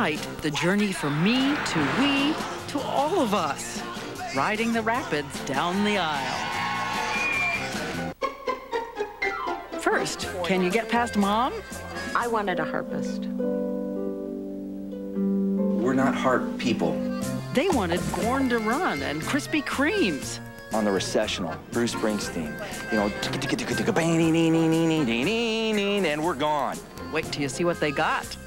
Tonight, the journey from me to we to all of us, riding the rapids down the aisle. First, can you get past Mom? I wanted a harpist. We're not harp people. They wanted Born to Run and Krispy Kremes. On the recessional, Bruce Springsteen, you know, and we're gone. Wait till you see what they got.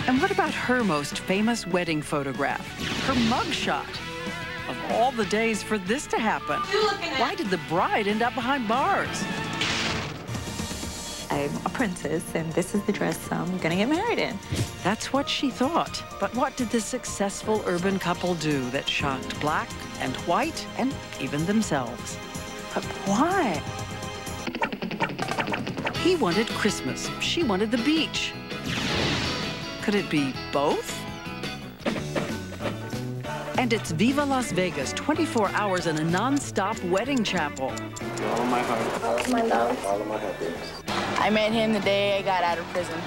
And what about her most famous wedding photograph? Her mugshot. Of all the days for this to happen, why did the bride end up behind bars? I'm a princess, and this is the dress I'm gonna get married in. That's what she thought. But what did this successful urban couple do that shocked black and white and even themselves? But why? He wanted Christmas. She wanted the beach. Could it be both? And it's Viva Las Vegas, 24 hours in a non-stop wedding chapel. All of my heart. All of my love. All of my happiness. I met him the day I got out of prison.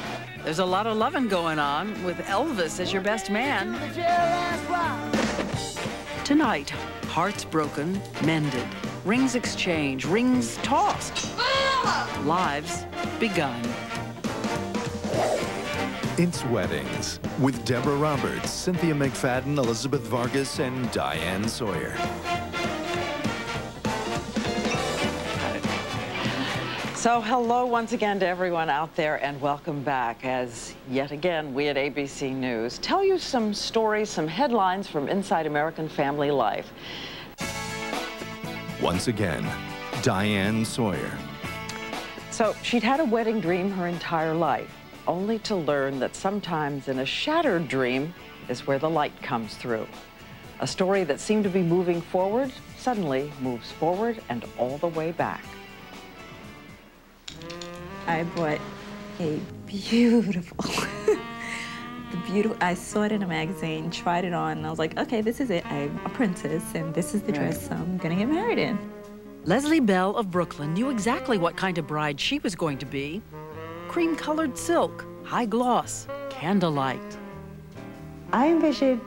There's a lot of loving going on with Elvis as your best man. Tonight, hearts broken, mended, rings exchanged, rings tossed, lives begun. It's Weddings with Deborah Roberts, Cynthia McFadden, Elizabeth Vargas, and Diane Sawyer. So hello once again to everyone out there, and welcome back as yet again we at ABC News tell you some stories, some headlines from inside American family life. Once again, Diane Sawyer. So she'd had a wedding dream her entire life, only to learn that sometimes in a shattered dream is where the light comes through. A story that seemed to be moving forward suddenly moves forward and all the way back. I bought a beautiful, I saw it in a magazine, tried it on, and I was like, okay, this is it. I'm a princess, and this is the dress I'm gonna get married in. Leslie Bell of Brooklyn knew exactly what kind of bride she was going to be. Cream-colored silk, high gloss, candlelight. I envisioned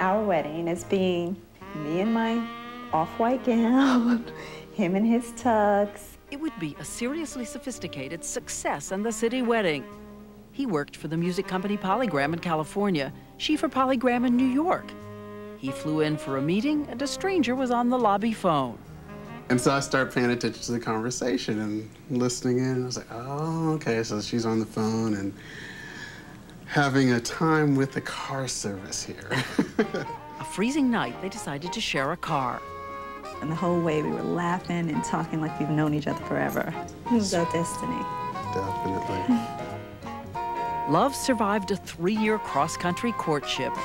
our wedding as being me in my off-white gown, him in his tux. It would be a seriously sophisticated success and the city wedding. He worked for the music company Polygram in California, she for Polygram in New York. He flew in for a meeting and a stranger was on the lobby phone. And so I started paying attention to the conversation and listening in. And I was like, oh, okay, so she's on the phone and having a time with the car service here. A freezing night, they decided to share a car. And the whole way we were laughing and talking like we've known each other forever. It was our destiny. Definitely. Love survived a 3-year cross-country courtship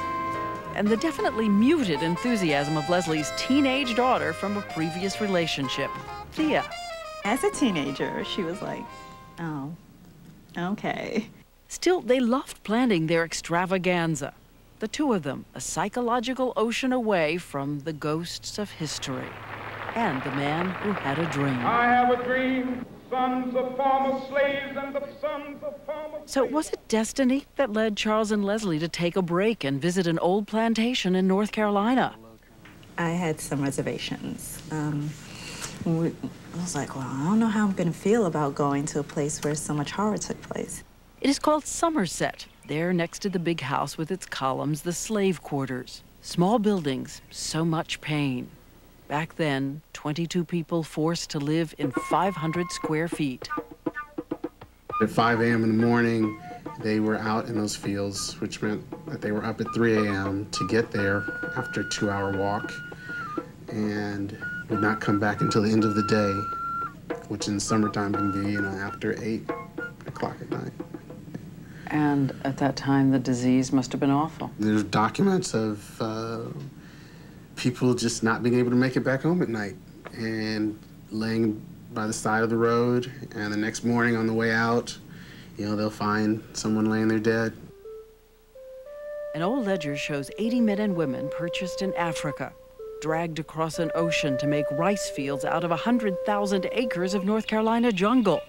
and the definitely muted enthusiasm of Leslie's teenage daughter from a previous relationship, Thea. As a teenager, she was like, oh, okay. Still, they loved planning their extravaganza. The two of them, a psychological ocean away from the ghosts of history and the man who had a dream. I have a dream, sons of former slaves and the sons of former slaves. So was it destiny that led Charles and Leslie to take a break and visit an old plantation in North Carolina? I had some reservations. I was like, well, I don't know how I'm going to feel about going to a place where so much horror took place. It is called Somerset. There, next to the big house with its columns, the slave quarters. Small buildings, so much pain. Back then, 22 people forced to live in 500 square feet. At 5 a.m. in the morning, they were out in those fields, which meant that they were up at 3 a.m. to get there after a 2-hour walk, and would not come back until the end of the day, which in summertime can be, after 8 o'clock at night. And at that time, the disease must have been awful. There's documents of people just not being able to make it back home at night and laying by the side of the road, and the next morning on the way out, they'll find someone laying there dead. An old ledger shows 80 men and women purchased in Africa, dragged across an ocean to make rice fields out of 100,000 acres of North Carolina jungle.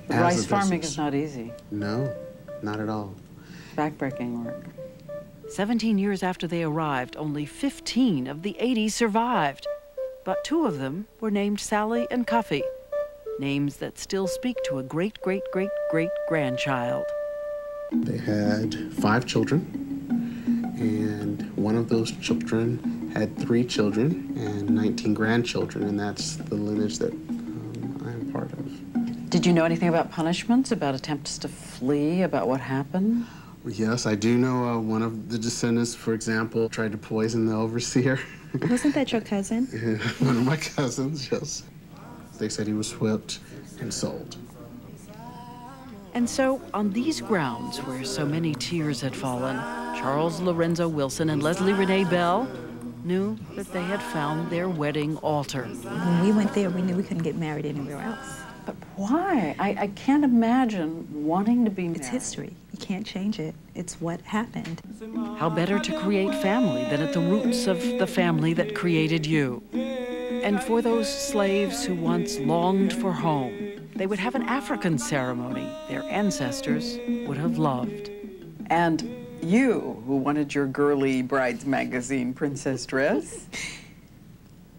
Rice farming is not easy. No, not at all. backbreaking work. 17 years after they arrived, only 15 of the 80 survived. But 2 of them were named Sally and Cuffy, names that still speak to a great-great-great-great-grandchild. They had 5 children, and one of those children had 3 children and 19 grandchildren, and that's the lineage that I'm part of. Did you know anything about punishments, about attempts to flee, about what happened? Yes, I do know one of the descendants, for example, tried to poison the overseer. Wasn't that your cousin? Yeah, one of my cousins, yes. They said he was whipped and sold. And so, on these grounds where so many tears had fallen, Charles Lorenzo Wilson and Leslie Renee Bell knew that they had found their wedding altar. When we went there, we knew we couldn't get married anywhere else. But why? I can't imagine wanting to be married. It's history. You can't change it. It's what happened. How better to create family than at the roots of the family that created you? And for those slaves who once longed for home, they would have an African ceremony their ancestors would have loved. And you, who wanted your girly bride's magazine princess dress?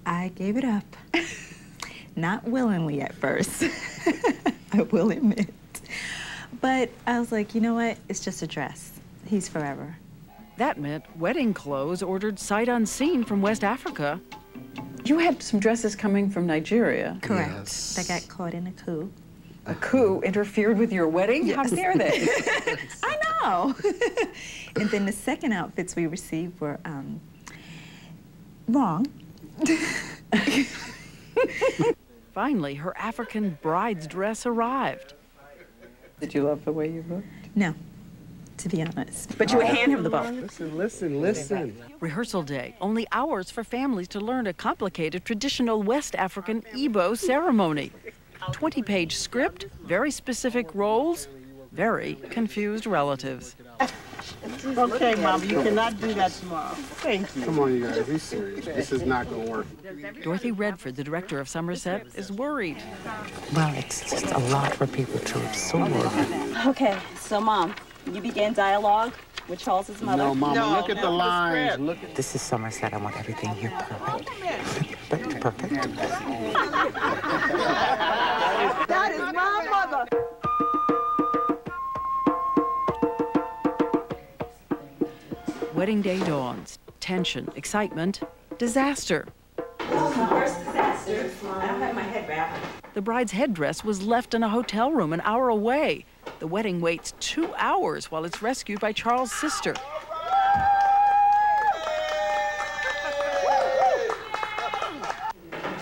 I gave it up. Not willingly at first, I will admit. But I was like, you know what? It's just a dress. He's forever. That meant wedding clothes ordered sight unseen from West Africa. You had some dresses coming from Nigeria. Correct. Yes. That got caught in a coup. A coup interfered with your wedding? Yes. How dare they? I know. And then the second outfits we received were wrong. Finally, her African bride's dress arrived. Did you love the way you looked? No, to be honest. But you would hand him the bow. Listen. Rehearsal day, only hours for families to learn a complicated traditional West African Igbo ceremony. 20-page script, very specific roles, very confused relatives. Okay, Mom, you cannot do that tomorrow. Thank you. Come on, you guys, be serious. This is not going to work. Dorothy Redford, the director of Somerset, is worried. Well, it's just a lot for people to absorb. Okay, so Mom, you began dialogue with Charles's mother? No, Mama, look at the lines. Look at... This is Somerset. I want everything here perfect. Perfect. That is my mother. Wedding day dawns. Tension, excitement, disaster. First disaster. I don't have my head wrapped. The bride's headdress was left in a hotel room an hour away. The wedding waits 2 hours while it's rescued by Charles' sister.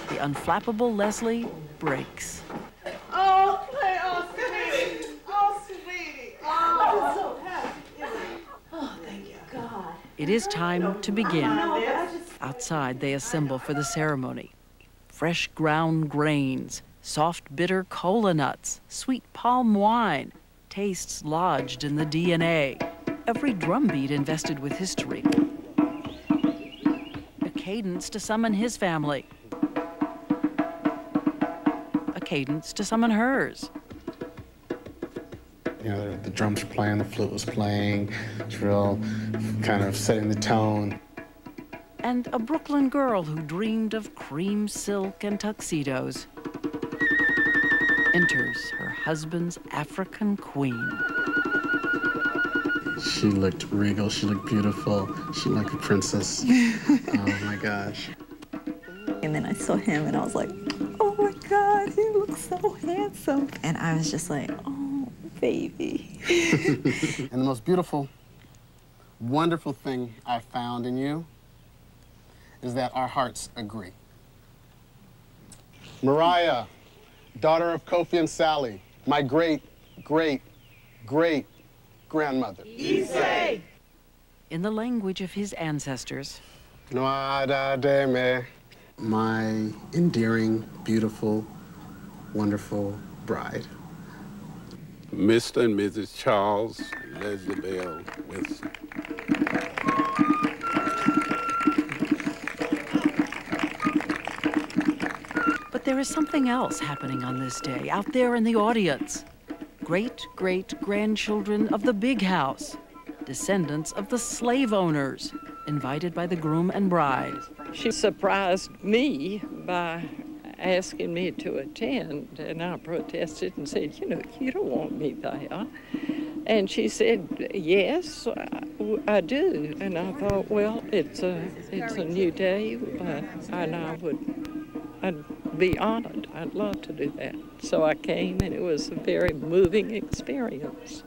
The unflappable Leslie breaks. Oh, sweetie. Oh, sweetie. Oh, so happy. Oh, thank you, God. It is time to begin. Outside, they assemble for the ceremony. Fresh ground grains, soft bitter cola nuts, sweet palm wine, tastes lodged in the DNA. Every drumbeat invested with history. A cadence to summon his family. A cadence to summon hers. You know, the drums were playing, the flute was playing, drill, kind of setting the tone. And a Brooklyn girl who dreamed of cream silk and tuxedos enters her husband's African queen. She looked regal, she looked beautiful, she looked like a princess. Oh my gosh. And then I saw him and I was like, oh my God, he looks so handsome. And I was just like, oh, baby. And the most beautiful, wonderful thing I found in you is that our hearts agree. Mariah, daughter of Kofi and Sally, my great-great-great-grandmother. In the language of his ancestors. My endearing, beautiful, wonderful bride. Mr. and Mrs. Charles Leslie Bell Wilson. But there is something else happening on this day, out there in the audience. Great-great-grandchildren of the big house. descendants of the slave owners, invited by the groom and bride. She surprised me by asking me to attend, and I protested and said, you know, you don't want me there. And she said, yes, I do. And I thought, well, it's a new day, and I'd be honored. I'd love to do that. So I came, and it was a very moving experience.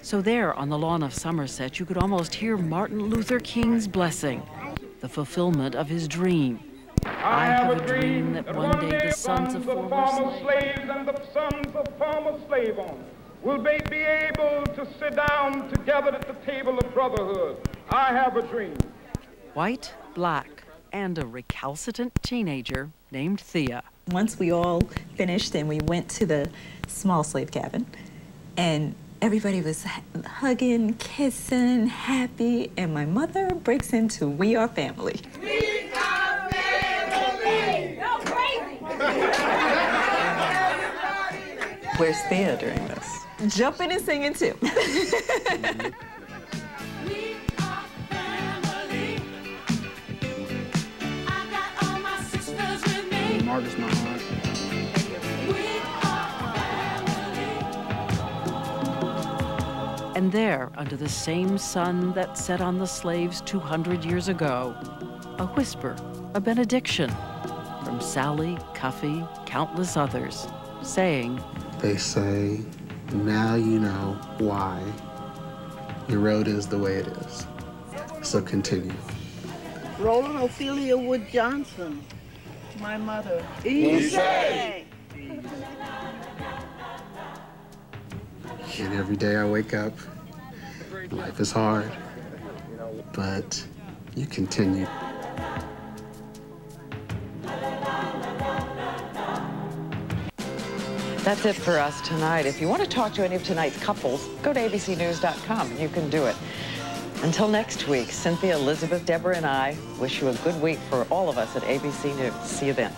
So there on the lawn of Somerset, you could almost hear Martin Luther King's blessing, the fulfillment of his dream. I have a dream that one day the sons of former slaves and the sons of former slave owners will be able to sit down together at the table of brotherhood. I have a dream. White, black, and a recalcitrant teenager named Thea. Once we all finished and we went to the small slave cabin, and everybody was hugging, kissing, happy, and my mother breaks into "We Are Family." We are family! Go crazy! Where's Thea during this? Jumping and singing too. Margaret's my heart. And there, under the same sun that set on the slaves 200 years ago, a whisper, a benediction from Sally, Cuffy, countless others, saying, They say, now you know why your road is the way it is. So continue. Roland Ophelia Wood Johnson, my mother. Easy. Easy. And every day I wake up, life is hard, but you continue. That's it for us tonight. If you want to talk to any of tonight's couples, go to abcnews.com. You can do it. Until next week, Cynthia, Elizabeth, Deborah, and I wish you a good week for all of us at ABC News. See you then.